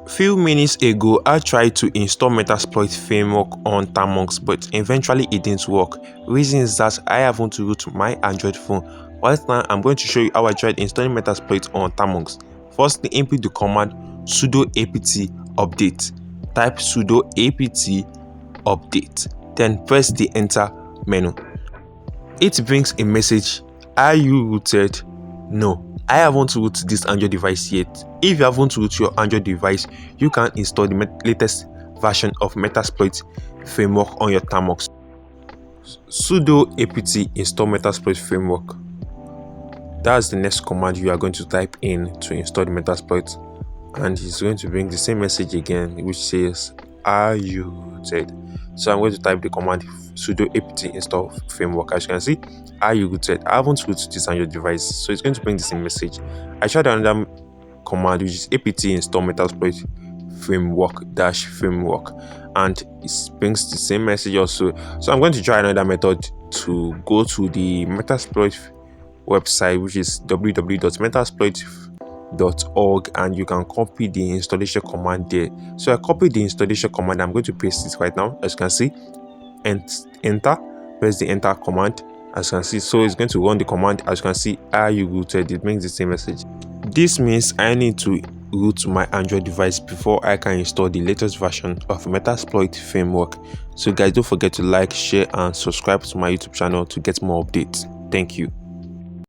Few minutes ago, I tried to install Metasploit Framework on Termux, but eventually it didn't work. Reason is that I haven't root my Android phone. Right now, I'm going to show you how I tried installing Metasploit on Termux. Firstly, input the command sudo apt update. Type sudo apt update. Then press the enter menu. It brings a message: are you rooted? No, I haven't rooted this Android device yet. If you haven't rooted your Android device, you can install the latest version of Metasploit Framework on your Termux. Sudo apt install Metasploit Framework. That's the next command you are going to type in to install the Metasploit, and it's going to bring the same message again, which says, are you rooted? So I'm going to type the command sudo apt install framework. As you can see, are you rooted? I haven't rooted this on your device, so it's going to bring the same message. I tried another command, which is apt install Metasploit framework and it brings the same message also. So I'm going to try another method to go to the Metasploit website, which is www.metasploit.org, and you can copy the installation command there. So I copied the installation command. I'm going to paste it right now. As you can see, and enter, press the enter command. As you can see, so it's going to run the command. As you can see, are you rooted? It brings the same message. This means I need to root my Android device before I can install the latest version of Metasploit Framework. So guys, don't forget to like, share and subscribe to my YouTube channel to get more updates. Thank you.